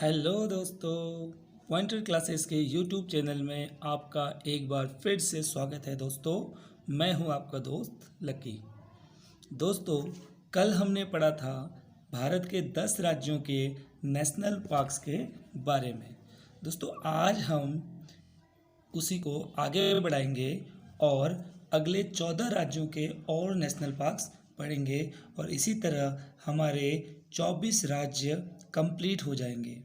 Hello दोस्तों, pointer classes के YouTube channel में आपका एक बार फिर से स्वागत है। दोस्तों, मैं हूं आपका दोस्त लकी। दोस्तों, कल हमने पढ़ा था भारत के 10 राज्यों के नेशनल पार्क्स के बारे में। दोस्तों, आज हम उसी को आगे बढ़ाएंगे और अगले 14 राज्यों के और नेशनल पार्क्स पढ़ेंगे और इसी तरह हमारे 24 राज्य कंप्लीट हो जाएंगे।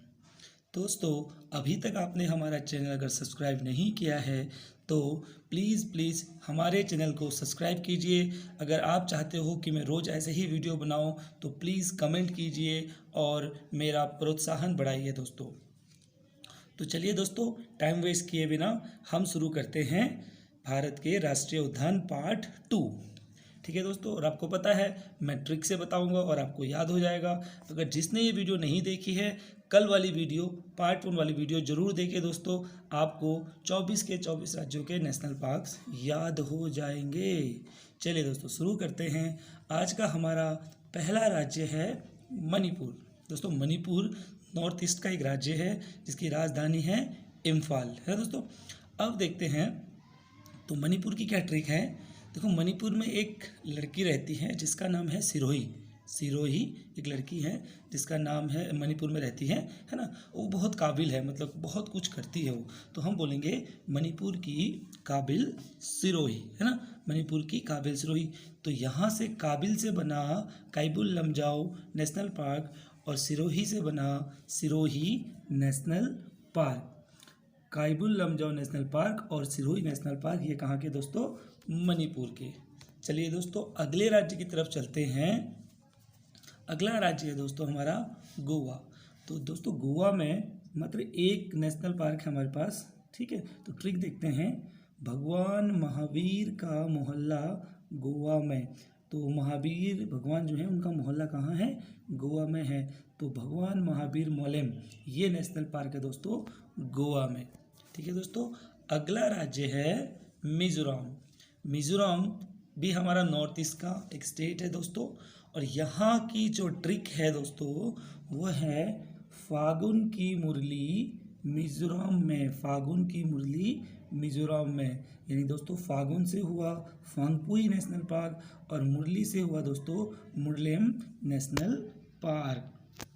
दोस्तों, अभी तक आपने हमारा चैनल अगर सब्सक्राइब नहीं किया है तो प्लीज़ हमारे चैनल को सब्सक्राइब कीजिए। अगर आप चाहते हो कि मैं रोज़ ऐसे ही वीडियो बनाऊं तो प्लीज़ कमेंट कीजिए और मेरा प्रोत्साहन बढ़ाइए दोस्तों। तो चलिए दोस्तों, टाइम वेस्ट किए बिना हम शुरू करते हैं भारत के राष्ट्रीय उद्यान पार्ट 2। ठीक है दोस्तों, और आपको पता है मैं ट्रिक से बताऊंगा और आपको याद हो जाएगा। अगर जिसने ये वीडियो नहीं देखी है, कल वाली वीडियो पार्ट 1 वाली वीडियो जरूर देखिए दोस्तों। आपको 24 के 24 राज्यों के नेशनल पार्क्स याद हो जाएंगे। चलिए दोस्तों, शुरू करते हैं। आज का हमारा पहला राज्य है मणिपुर। दोस्तों, मणिपुर नॉर्थ ईस्ट का एक राज्य है जिसकी राजधानी है इम्फाल, है दोस्तों। अब देखते हैं तो मणिपुर की क्या ट्रिक है। देखो, मणिपुर में एक लड़की रहती है जिसका नाम है सिरोही। सिरोही एक लड़की है जिसका नाम है, मणिपुर में रहती है ना। वो बहुत काबिल है, मतलब बहुत कुछ करती है वो। तो हम बोलेंगे मणिपुर की काबिल सिरोही, है ना। मणिपुर की काबिल सिरोही। तो यहाँ से काबिल से बना काइबुल लमजाओ नेशनल पार्क और सिरोही से बना Sirohi national park. Keibul Lamjao national park और सिरोही नेशनल पार्क ये कहाँ के दोस्तों? मणिपुर के। चलिए दोस्तों, अगले राज्य की तरफ चलते हैं। अगला राज्य है दोस्तों हमारा गोवा। तो दोस्तों, गोवा में मात्र एक नेशनल पार्क है हमारे पास। ठीक है, तो ट्रिक देखते हैं। भगवान महावीर का मोहल्ला गोवा में। तो महावीर भगवान जो है उनका मोहल्ला कहाँ है? गोवा में है। तो भगवान महावीर मोलेम ये नेशनल पार्क है दोस्तों गोवा में। ठीक है दोस्तों, अगला राज्य है मिजोरम। मिजोरम भी हमारा नॉर्थ ईस्ट का एक स्टेट है दोस्तों। और यहाँ की जो ट्रिक है दोस्तों वो है फागुन की मुरली मिजोरम में। फागुन की मुरली मिजोरम में, यानी दोस्तों फागुन से हुआ फांगपुई नेशनल पार्क और मुरली से हुआ दोस्तों मुरलेम नेशनल पार्क।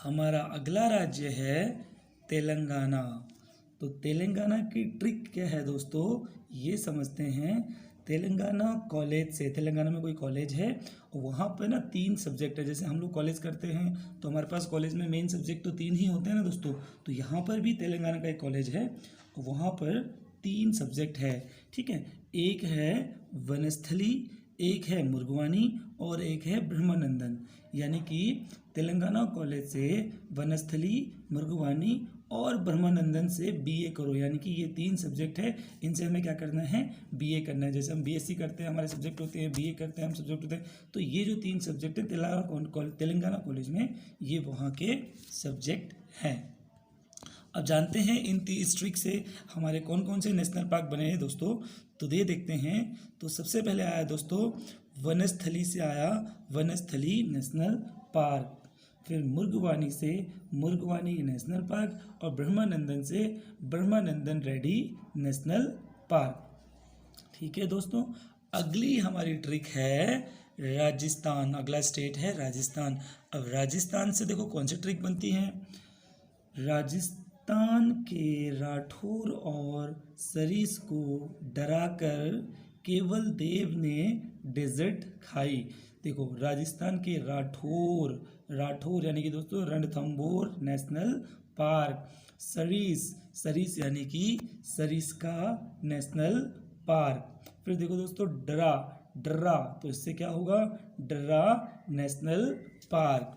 हमारा अगला राज्य है तेलंगाना। तो तेलंगाना की ट्रिक क्या है दोस्तों, ये समझते हैं। तेलंगाना कॉलेज से, तेलंगाना में कोई कॉलेज है और वहाँ पर ना 3 सब्जेक्ट है। जैसे हम लोग कॉलेज करते हैं तो हमारे पास कॉलेज में मेन सब्जेक्ट तो 3 ही होते हैं ना दोस्तों। तो यहाँ पर भी तेलंगाना का एक कॉलेज है और वहाँ पर 3 सब्जेक्ट है। ठीक है, एक है वनस्थली, एक है मुर्गवानी और एक है ब्रह्मानंदन। यानी कि तेलंगाना कॉलेज से वनस्थली, मुर्गवानी और ब्रह्मानंदन से बीए करो। यानी कि ये 3 सब्जेक्ट है, इनसे हमें क्या करना है? बीए करना है। जैसे हम बीएससी करते हैं, हमारे सब्जेक्ट होते हैं, बीए करते हैं हम सब्जेक्ट होते हैं। तो ये जो 3 सब्जेक्ट हैं तेलंगाना कॉलेज में, ये वहाँ के सब्जेक्ट हैं। अब जानते हैं इन 30 ट्रिक से हमारे कौन कौन से नेशनल पार्क बने हैं दोस्तों। तो ये देखते हैं। तो सबसे पहले आया दोस्तों वनस्थली से आया वनस्थली नेशनल पार्क। फिर मुर्गवानी से मुर्गवानी नेशनल पार्क और ब्रह्मानंदन से ब्रह्मानंदन रेड्डी नेशनल पार्क। ठीक है दोस्तों, अगली हमारी ट्रिक है राजस्थान। अगला स्टेट है राजस्थान। अब राजस्थान से देखो कौन सी ट्रिक बनती है। राजस्थान के राठौर और सरीस को डराकर केवल देव ने डेजर्ट खाई। देखो, राजस्थान के राठौर, राठौर यानी कि दोस्तों रणथंभौर नेशनल पार्क। सरीस, सरीस यानी कि सरिस्का नेशनल पार्क। फिर देखो दोस्तों डरा, डर्रा, तो इससे क्या होगा? डर्रा नेशनल पार्क।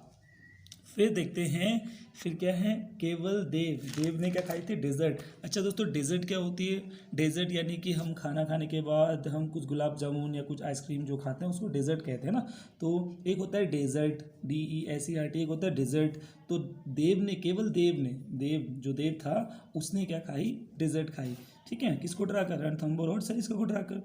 फिर देखते हैं, फिर क्या है? केवल देव, देव ने क्या खाई थी? डेजर्ट। अच्छा दोस्तों, डेजर्ट क्या होती है? डेजर्ट यानी कि हम खाना खाने के बाद हम कुछ गुलाब जामुन या कुछ आइसक्रीम जो खाते हैं उसको डेजर्ट कहते हैं ना। तो एक होता है डेजर्ट, DESERT, एक होता है डेजर्ट। तो देव ने, केवल देव ने, देव जो देव था उसने क्या खाई? डेजर्ट खाई। ठीक है, किसको डरा कर? रणथंभौर और सरिस्का को डरा कर।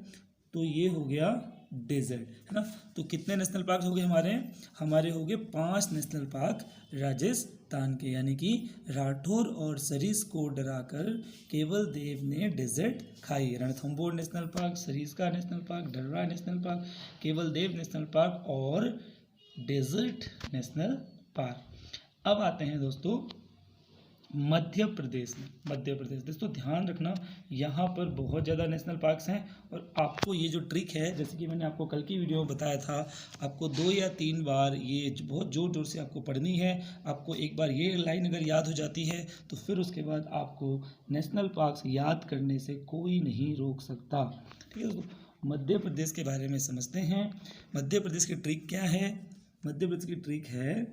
तो ये हो गया डेजर्ट, है ना। तो कितने नेशनल पार्क हो गए हमारे हो गए 5 नेशनल पार्क राजस्थान के, यानी कि राठौर और सरिस को डराकर केवल देव ने डेजर्ट खाई। Ranthambore national park, Sariska national park, Darrah national park, Keoladeo national park और डेजर्ट नेशनल पार्क। अब आते हैं दोस्तों मध्य प्रदेश दोस्तों ध्यान रखना, यहाँ पर बहुत ज़्यादा नेशनल पार्क्स हैं और आपको ये जो ट्रिक है, जैसे कि मैंने आपको कल की वीडियो में बताया था, आपको 2 या 3 बार ये बहुत ज़ोर ज़ोर से आपको पढ़नी है। आपको एक बार ये लाइन अगर याद हो जाती है तो फिर उसके बाद आपको नेशनल पार्क्स याद करने से कोई नहीं रोक सकता। ठीक है दोस्तों, मध्य प्रदेश के बारे में समझते हैं। मध्य प्रदेश की ट्रिक क्या है? मध्य प्रदेश की ट्रिक है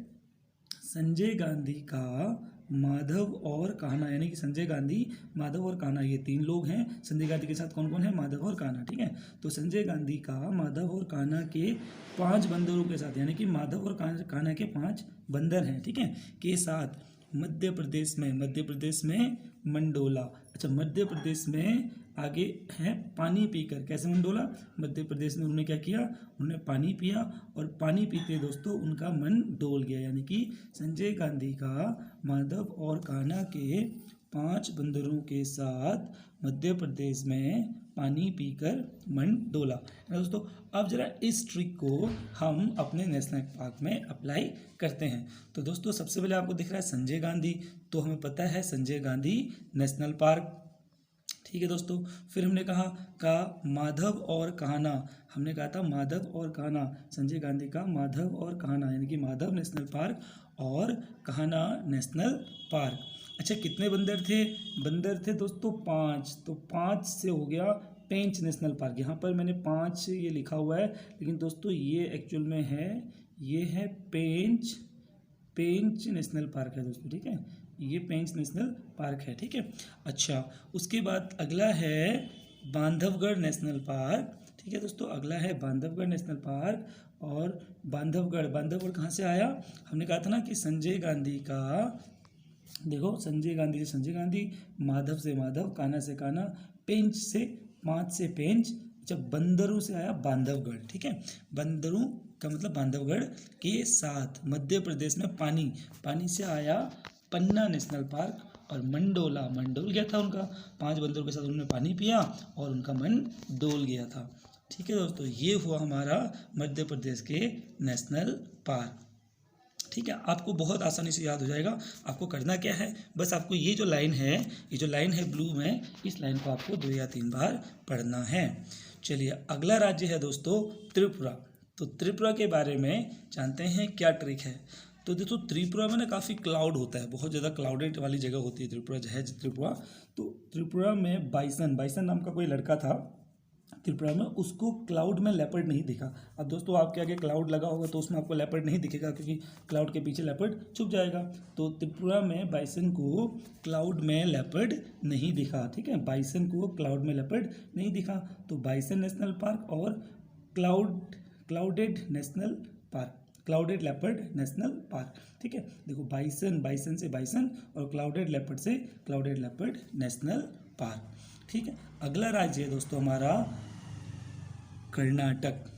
संजय गांधी का माधव और कान्हा, यानी कि संजय गांधी, माधव और कान्हा, ये 3 लोग हैं। संजय गांधी के साथ कौन कौन है? माधव और कान्हा। ठीक है, तो संजय गांधी का माधव और कान्हा के 5 बंदरों के साथ, यानी कि माधव और कान्हा के 5 बंदर हैं, ठीक है, के साथ मध्य प्रदेश में मंडोला। अच्छा, मध्य प्रदेश में आगे है पानी पीकर। कैसे मंडोला? मध्य प्रदेश में उन्होंने क्या किया? उन्होंने पानी पिया और पानी पीते दोस्तों उनका मन डोल गया, यानी कि संजय गांधी का माधव और कान्हा के 5 बंदरों के साथ मध्य प्रदेश में पानी पीकर मन डोला। दोस्तों अब जरा इस ट्रिक को हम अपने नेशनल पार्क में अप्लाई करते हैं। तो दोस्तों सबसे पहले आपको दिख रहा है संजय गांधी, तो हमें पता है संजय गांधी नेशनल पार्क। ठीक है दोस्तों, फिर हमने कहा माधव और कान्हा, हमने कहा था माधव और कान्हा, संजय गांधी का माधव और कान्हा, यानी कि माधव नेशनल पार्क और कान्हा नेशनल पार्क। अच्छा, कितने बंदर थे? बंदर थे दोस्तों 5, तो 5 से हो गया पेंच नेशनल पार्क। यहाँ पर मैंने 5 ये लिखा हुआ है, लेकिन दोस्तों ये एक्चुअल में है, ये है पेंच नेशनल पार्क है दोस्तों। ठीक है, ये पेंच नेशनल पार्क है। ठीक है, अच्छा उसके बाद अगला है बांधवगढ़ नेशनल पार्क। ठीक है दोस्तों, अगला है बांधवगढ़ नेशनल पार्क। और बांधवगढ़ कहाँ से आया? हमने कहा था ना कि संजय गांधी का, देखो संजय गांधी, माधव से माधव, कान्हा से कान्हा, पेंच से 5 से पेंच, जब बंदरों से आया बांधवगढ़। ठीक है, बंदरों का मतलब बांधवगढ़ के साथ मध्य प्रदेश में पानी से आया पन्ना नेशनल पार्क और मंडोल गया था उनका, 5 बंदरों के साथ उन्होंने पानी पिया और उनका मन डोल गया था। ठीक है दोस्तों, ये हुआ हमारा मध्य प्रदेश के नेशनल पार्क। ठीक है, आपको बहुत आसानी से याद हो जाएगा। आपको करना क्या है, बस आपको ये जो लाइन है ब्लू में, इस लाइन को आपको 2 या 3 बार पढ़ना है। चलिए अगला राज्य है दोस्तों त्रिपुरा। तो त्रिपुरा के बारे में जानते हैं क्या ट्रिक है। तो देखो त्रिपुरा में ना काफ़ी क्लाउड होता है, बहुत ज़्यादा क्लाउडेड वाली जगह होती है त्रिपुरा। तो त्रिपुरा में बाइसन नाम का कोई लड़का था त्रिपुरा में, उसको क्लाउड में लेपर्ड नहीं दिखा। अब दोस्तों आपके आगे क्लाउड लगा होगा तो उसमें आपको लेपर्ड नहीं दिखेगा, क्योंकि क्लाउड के पीछे लेपर्ड छुप जाएगा। तो त्रिपुरा में बाइसन को क्लाउड में लेपर्ड नहीं दिखा। ठीक है, बाइसन को क्लाउड में लेपर्ड नहीं दिखा, तो बाइसन नेशनल पार्क और क्लाउडेड लेपर्ड नेशनल पार्क। ठीक है, देखो बाइसन से बाइसन और क्लाउडेड लेपर्ड से क्लाउडेड लेपर्ड नेशनल पार्क। ठीक है, अगला राज्य है दोस्तों हमारा कर्नाटक।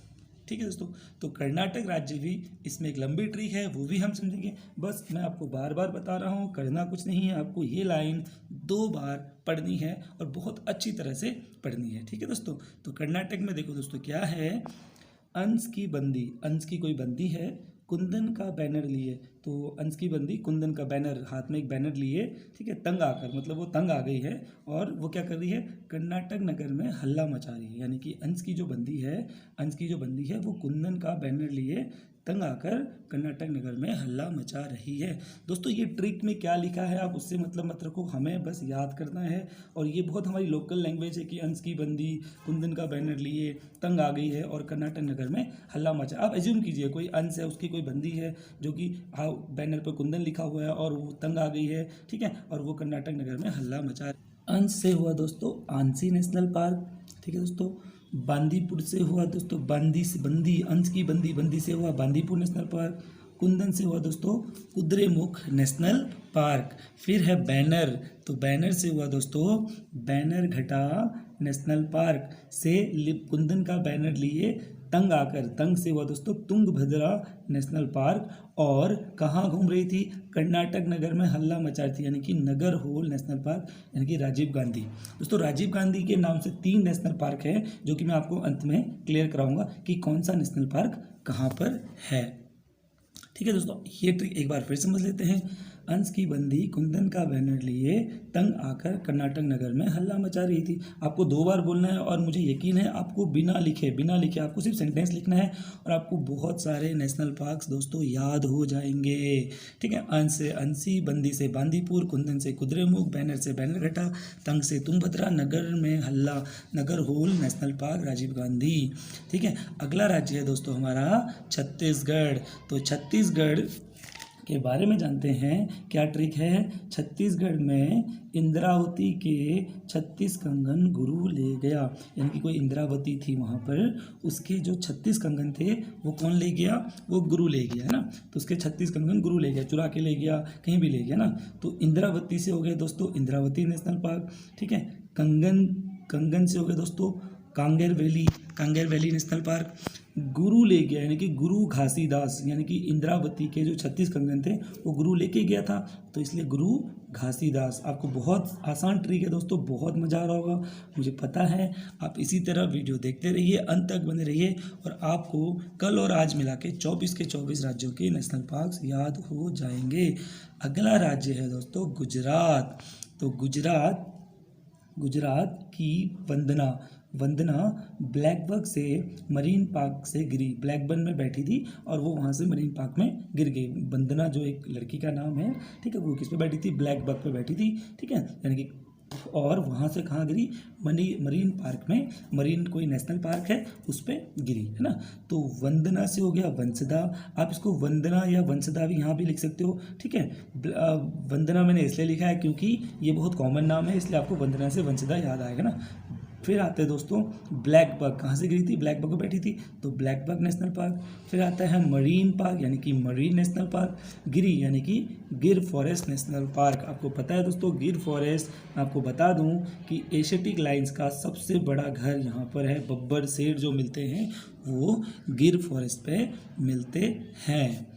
ठीक है दोस्तों, तो कर्नाटक राज्य भी, इसमें एक लंबी ट्रिक है, वो भी हम समझेंगे। बस मैं आपको बार बार बता रहा हूँ, करना कुछ नहीं है, आपको ये लाइन 2 बार पढ़नी है और बहुत अच्छी तरह से पढ़नी है। ठीक है दोस्तों, तो कर्नाटक में देखो दोस्तों क्या है, अंश की कोई बंदी है, कुंदन का बैनर लिए। तो अंश की बंदी कुंदन का बैनर, हाथ में एक बैनर लिए, ठीक है, तंग आकर, मतलब वो तंग आ गई है और वो क्या कर रही है, कर्नाटक नगर में हल्ला मचा रही है। यानी कि अंश की जो बंदी है वो कुंदन का बैनर लिए तंग आकर कर्नाटक नगर में हल्ला मचा रही है। दोस्तों ये ट्रिक में क्या लिखा है आप उससे मतलब मत रखो, हमें बस याद करना है। और ये बहुत हमारी लोकल लैंग्वेज है कि अंश की बंदी कुंदन का बैनर लिए तंग आ गई है और कर्नाटक नगर में हल्ला मचा। आप एज्यूम कीजिए कोई अंश है, उसकी कोई बंदी है जो कि बैनर पर कुंदन लिखा हुआ है और वो तंग आ गई है, ठीक है, और वो कर्नाटक नगर में हल्ला मचा। अंश से हुआ दोस्तों आंसी नेशनल पार्क। ठीक है दोस्तों, बांदीपुर से हुआ दोस्तों बंदी, अंश की बंदी से हुआ बांदीपुर नेशनल पार्क। कुंदन से हुआ दोस्तों कुद्रेमुख नेशनल पार्क। फिर है बैनर, तो बैनर से हुआ दोस्तों बैनर घाटा नेशनल पार्क से कुंदन का बैनर लिए तंग आकर, तंग से हुआ दोस्तों तुंगभद्रा नेशनल पार्क, और कहाँ घूम रही थी, कर्नाटक नगर में हल्ला मचा रही थी, यानी कि नगर होल नेशनल पार्क, यानी कि राजीव गांधी। दोस्तों राजीव गांधी के नाम से 3 नेशनल पार्क है, जो कि मैं आपको अंत में क्लियर कराऊंगा कि कौन सा नेशनल पार्क कहाँ पर है। ठीक है दोस्तों, ये ट्रिक एक बार फिर समझ लेते हैं। अंश की बंदी कुंदन का बैनर लिए तंग आकर कर्नाटक नगर में हल्ला मचा रही थी। आपको 2 बार बोलना है और मुझे यकीन है आपको बिना लिखे आपको सिर्फ सेंटेंस लिखना है और आपको बहुत सारे नेशनल पार्क्स दोस्तों याद हो जाएंगे। ठीक है, अंश से अंशी, बंदी से बांदीपुर, कुंदन से कुद्रेमुख, बैनर से बैनरघट्टा, तंग से तुंगभद्रा, नगर में हल्ला Nagarhole national park Rajiv Gandhi. ठीक है, अगला राज्य है दोस्तों हमारा छत्तीसगढ़। तो छत्तीसगढ़ के बारे में जानते हैं, क्या ट्रिक है। छत्तीसगढ़ में इंद्रावती के 36 कंगन गुरु ले गया, यानी कि कोई इंद्रावती थी वहाँ पर, उसके जो 36 कंगन थे वो कौन ले गया, वो गुरु ले गया, है ना। तो उसके 36 कंगन गुरु ले गया, चुरा के ले गया, कहीं भी ले गया ना। तो इंद्रावती से हो गया दोस्तों इंद्रावती नेशनल पार्क। ठीक है, कंगन से हो गया दोस्तों कांगेर वैली नेशनल पार्क। गुरु ले गया, यानी कि गुरु घासीदास, यानी कि इंद्रावती के जो 36 कंगन थे वो गुरु लेके गया था, तो इसलिए गुरु घासीदास। आपको बहुत आसान ट्रिक है दोस्तों, बहुत मज़ा आ रहा होगा, मुझे पता है। आप इसी तरह वीडियो देखते रहिए, अंत तक बने रहिए और आपको कल और आज मिला के 24 के 24 राज्यों के नेशनल पार्क्स याद हो जाएंगे। अगला राज्य है दोस्तों गुजरात। तो गुजरात की वंदना ब्लैकबक से मरीन पार्क से गिरी। ब्लैकबर्न में बैठी थी और वो वहाँ से मरीन पार्क में गिर गई। वंदना जो एक लड़की का नाम है, ठीक है, वो किस पे बैठी थी, ब्लैकबक पे बैठी थी। ठीक है, यानी कि और वहाँ से कहाँ गिरी, मरीन पार्क में, मरीन कोई नेशनल पार्क है उस पर गिरी, है ना। तो वंदना से हो गया वंशदा। आप इसको वंदना या वंशदा भी यहाँ भी लिख सकते हो। ठीक है, वंदना मैंने इसलिए लिखा है क्योंकि ये बहुत कॉमन नाम है, इसलिए आपको वंदना से वंशदा याद आएगा ना। फिर आते हैं दोस्तों ब्लैकबक, कहाँ से गिरी थी, ब्लैकबक पे बैठी थी, तो ब्लैकबक नेशनल पार्क। फिर आता है मरीन पार्क, यानी कि मरीन नेशनल पार्क। गिरी यानी कि गिर फॉरेस्ट नेशनल पार्क। आपको पता है दोस्तों गिर फॉरेस्ट, मैं आपको बता दूं कि एशियाटिक लाइन्स का सबसे बड़ा घर यहाँ पर है। बब्बर शेर जो मिलते हैं वो गिर फॉरेस्ट पे मिलते हैं।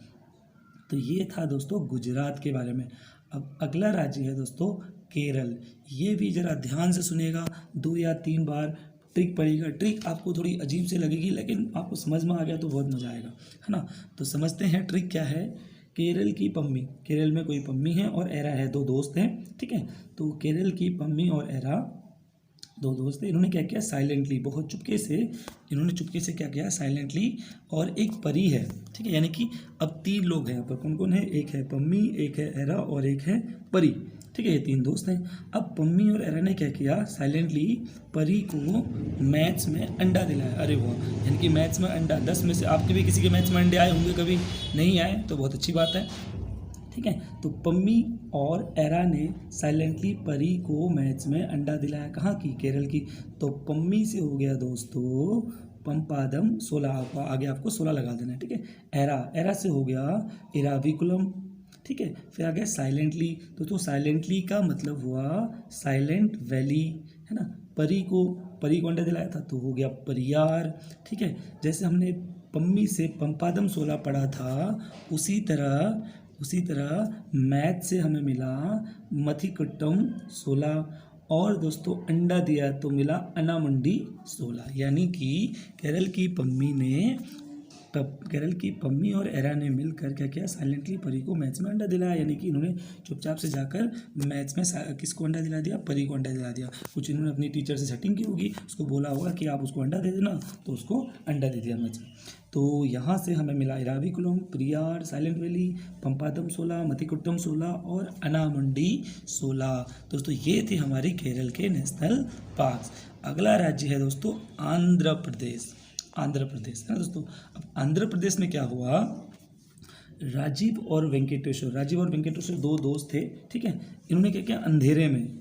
तो ये था दोस्तों गुजरात के बारे में। अब अगला राज्य है दोस्तों केरल। ये भी ज़रा ध्यान से सुनेगा, 2 या 3 बार ट्रिक पड़ेगा। ट्रिक आपको थोड़ी अजीब से लगेगी लेकिन आपको समझ में आ गया तो बहुत मज़ा आएगा, है ना। तो समझते हैं ट्रिक क्या है। केरल की पम्मी, केरल में कोई पम्मी है और एरा है, 2 दोस्त हैं। ठीक है, तो केरल की पम्मी और एरा 2 दोस्त थे। इन्होंने क्या किया, साइलेंटली, बहुत चुपके से, इन्होंने चुपके से क्या किया, साइलेंटली, और एक परी है। ठीक है, यानी कि अब 3 लोग हैं यहाँ पर। कौन कौन है, एक है पम्मी, एक है एरा और एक है परी। ठीक है, ये 3 दोस्त हैं। अब पम्मी और एरा ने क्या किया, साइलेंटली परी को मैथ्स में अंडा दिलाया। अरे वाह, यानी कि मैथ्स में अंडा। 10 में से आपके भी किसी के मैथ्स में अंडे आए होंगे, कभी नहीं आए तो बहुत अच्छी बात है। ठीक है, तो पम्मी और एरा ने साइलेंटली परी को मैथ्स में अंडा दिलाया। कहाँ की, केरल की। तो पम्मी से हो गया दोस्तों पंपादम 16, आगे आपको 16 लगा देना है। ठीक है, एरा से हो गया इराविकुलम। ठीक है, फिर आ गया साइलेंटली। तो साइलेंटली का मतलब हुआ साइलेंट वैली, है ना। परी को अंडा दिलाया था तो हो गया परियार। ठीक है, जैसे हमने पम्मी से पंपादम 16 पढ़ा था, उसी तरह मैथ से हमें मिला मथिकुट्टम 16, और दोस्तों अंडा दिया तो मिला अनामुंडी 16। यानी कि केरल की पम्मी और एरा ने मिलकर क्या किया, साइलेंटली परी को मैथ्स में अंडा दिलाया। यानी कि इन्होंने चुपचाप से जाकर मैथ्स में किसको अंडा दिला दिया, परी को अंडा दिला दिया। कुछ इन्होंने अपनी टीचर से सेटिंग की होगी, उसको बोला होगा कि आप उसको अंडा दे देना, तो उसको अंडा दे दिया मैथ्स में। तो यहाँ से हमें मिला इराविकुलम, परियार, साइलेंट वैली, पंपादम 16, मथिकुट्टम 16 और अनामुंडी 16। दोस्तों ये थे हमारे केरल के नेशनल पार्क्स। अगला राज्य है दोस्तों आंध्र प्रदेश है ना दोस्तों। अब आंध्र प्रदेश में क्या हुआ, राजीव और वेंकटेश्वर दो दोस्त थे, ठीक है। इन्होंने क्या किया, अंधेरे में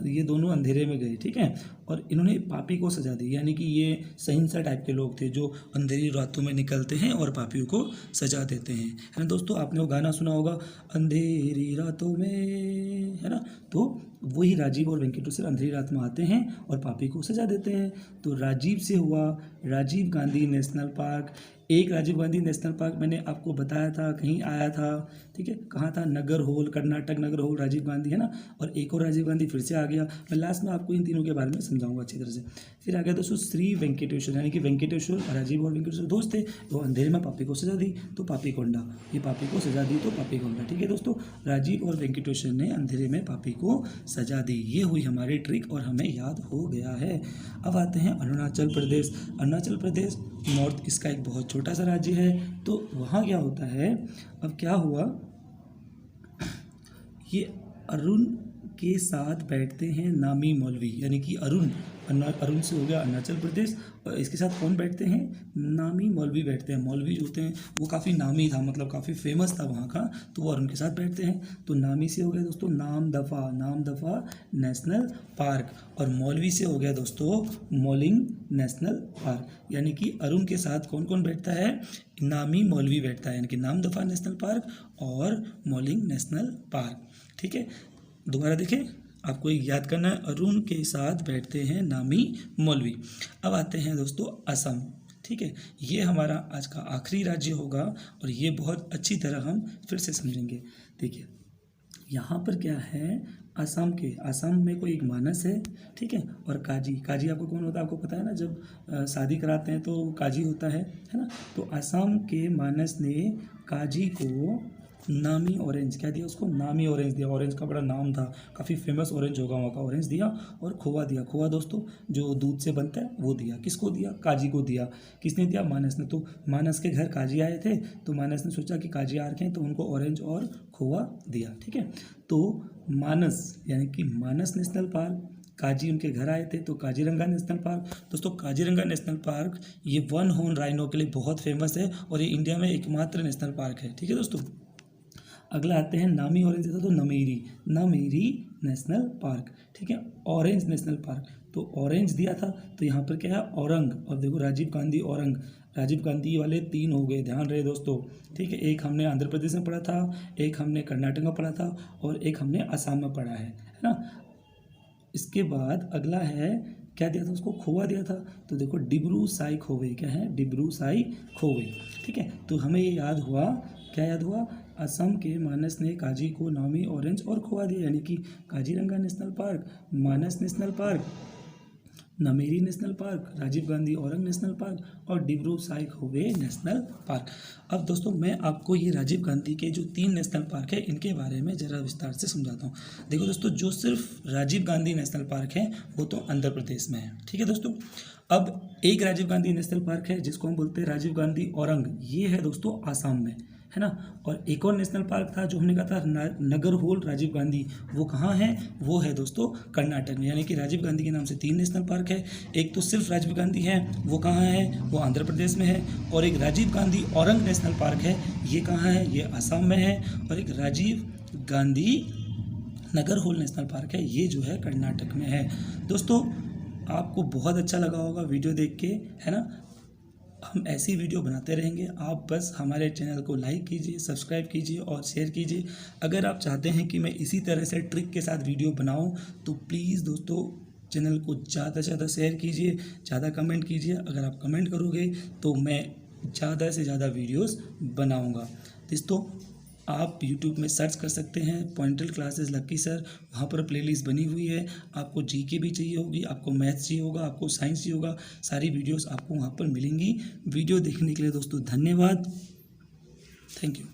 ये दोनों अंधेरे में गए, ठीक है, और इन्होंने पापी को सजा दी। यानी कि ये सहिंसा टाइप के लोग थे जो अंधेरी रातों में निकलते हैं और पापियों को सजा देते हैं, है ना दोस्तों। आपने वो गाना सुना होगा, अंधेरी रातों में, है ना। तो वही राजीव और वेंकटेश्वर अंधेरी रात में आते हैं और पापी को सजा देते हैं। तो राजीव से हुआ राजीव गांधी नेशनल पार्क। एक राजीव गांधी नेशनल पार्क मैंने आपको बताया था, कहीं आया था, ठीक है, कहाँ था, नगर होल, कर्नाटक नगर होल राजीव गांधी, है ना। और एक और राजीव गांधी फिर से आ गया। मैं लास्ट में आपको इन तीनों के बारे में समझाऊंगा अच्छी तरह से। फिर आ गया दोस्तों श्री वेंकटेश्वर, यानी कि वेंकटेश्वर, राजीव और वेंकटेश्वर दोस्त थे, वो अंधेरे में पापी को सजा दी तो पापी कोंडा, ये पापी को सजा दी तो पापी कोंडा, ठीक है दोस्तों। राजीव और वेंकटेश्वर ने अंधेरे में पापी को सजा दी, ये हुई हमारी ट्रिक और हमें याद हो गया है। अब आते हैं अरुणाचल प्रदेश। अरुणाचल प्रदेश नॉर्थ ईस्ट का एक बहुत छोटा सा राज्य है। तो वहाँ क्या होता है, अब क्या हुआ, ये अरुण के साथ बैठते हैं नामी मौलवी, यानी कि अरुण से हो गया अरुणाचल प्रदेश, और इसके साथ कौन बैठते हैं, नामी मौलवी बैठते हैं। मौलवी जो होते हैं वो काफ़ी नामी था, मतलब काफ़ी फेमस था वहाँ का, तो वो अरुण के साथ बैठते हैं। तो नामी से हो गया दोस्तों नाम दफ़ा नेशनल पार्क, और मौलवी से हो गया दोस्तों मौलिंग नेशनल पार्क। यानी कि अरुण के साथ कौन कौन बैठता है, नामी मौलवी बैठता है, यानी कि नाम दफ़ा नेशनल पार्क और मौलिंग नेशनल पार्क, ठीक है। दोबारा देखें, आपको एक याद करना है, अरुण के साथ बैठते हैं नामी मौलवी। अब आते हैं दोस्तों असम, ठीक है। ये हमारा आज का आखिरी राज्य होगा और ये बहुत अच्छी तरह हम फिर से समझेंगे। देखिए यहाँ पर क्या है, असम में कोई एक मानस है, ठीक है, और काजी आपको कौन होता है, आपको पता है ना, जब शादी कराते हैं तो काजी होता है ना। तो असम के मानस ने काजी को नामी ऑरेंज क्या दिया, उसको नामी ऑरेंज दिया। ऑरेंज का बड़ा नाम था, काफ़ी फेमस ऑरेंज होगा वहाँ का, ऑरेंज दिया और खोवा दिया। खोवा दोस्तों जो दूध से बनता है वो दिया। किसको दिया, काजी को दिया। किसने दिया, मानस ने। तो मानस के घर काजी आए थे, तो मानस ने सोचा कि काजी आ रखे हैं तो उनको ऑरेंज और खोवा दिया, ठीक है। तो मानस यानी कि मानस नेशनल पार्क, काजी उनके घर आए थे तो काजीरंगा नेशनल पार्क। दोस्तों काजीरंगा नेशनल पार्क ये वन हॉर्न राइनो के लिए बहुत फेमस है और ये इंडिया में एकमात्र नेशनल पार्क है, ठीक है दोस्तों। अगला आते हैं नामी ऑरेंज था तो नमेरी नेशनल पार्क, ठीक है। ऑरेंज नेशनल पार्क, तो ऑरेंज दिया था, तो यहाँ पर क्या है, औरंग। और देखो राजीव गांधी औरंग, राजीव गांधी वाले 3 हो गए, ध्यान रहे दोस्तों, ठीक है। एक हमने आंध्र प्रदेश में पढ़ा था, एक हमने कर्नाटक में पढ़ा था और एक हमने असम में पढ़ा है ना। इसके बाद अगला है, क्या दिया था उसको, खोवा दिया था। तो देखो डिब्रू साई खोवे, क्या है, डिब्रू साई खोवे, ठीक है। तो हमें ये याद हुआ, क्या याद हुआ, असम के मानस ने काजी को नामी ऑरेंज और खोवा दिया, यानी कि Kaziranga national park, Manas national park, Nameri national park, Rajiv Gandhi Orang national park और Dibru Saikhowa national park. अब दोस्तों मैं आपको ये राजीव गांधी के जो 3 नेशनल पार्क है इनके बारे में ज़रा विस्तार से समझाता हूँ। देखो दोस्तों जो सिर्फ राजीव गांधी नेशनल पार्क है वो तो आंध्र प्रदेश में है, ठीक है दोस्तों। अब एक राजीव गांधी नेशनल पार्क है जिसको हम बोलते हैं राजीव गांधी औरंग, ये है दोस्तों आसाम में, है ना। और एक और नेशनल पार्क था जो हमने कहा था नगर होल राजीव गांधी, वो कहाँ है, वो है दोस्तों कर्नाटक में। यानी कि राजीव गांधी के नाम से 3 नेशनल पार्क है। एक तो सिर्फ राजीव गांधी है, वो कहाँ है, वो आंध्र प्रदेश में है। और एक राजीव गांधी औरंग नेशनल पार्क है, ये कहाँ है, ये असम में है। और एक Rajiv Gandhi Nagar whole national park है, ये जो है कर्नाटक में है। दोस्तों आपको बहुत अच्छा लगा होगा वीडियो देख के, है ना। हम ऐसी वीडियो बनाते रहेंगे, आप बस हमारे चैनल को लाइक कीजिए, सब्सक्राइब कीजिए और शेयर कीजिए। अगर आप चाहते हैं कि मैं इसी तरह से ट्रिक के साथ वीडियो बनाऊं तो प्लीज़ दोस्तों चैनल को ज़्यादा से ज़्यादा शेयर कीजिए, ज़्यादा कमेंट कीजिए। अगर आप कमेंट करोगे तो मैं ज़्यादा से ज़्यादा वीडियोस बनाऊंगा। दोस्तों आप YouTube में सर्च कर सकते हैं पॉइंटल क्लासेस लक्की सर, वहाँ पर प्लेलिस्ट बनी हुई है। आपको जीके भी चाहिए होगी, आपको मैथ्स चाहिए होगा, आपको साइंस चाहिए होगा, सारी वीडियोस आपको वहाँ पर मिलेंगी। वीडियो देखने के लिए दोस्तों धन्यवाद, थैंक यू।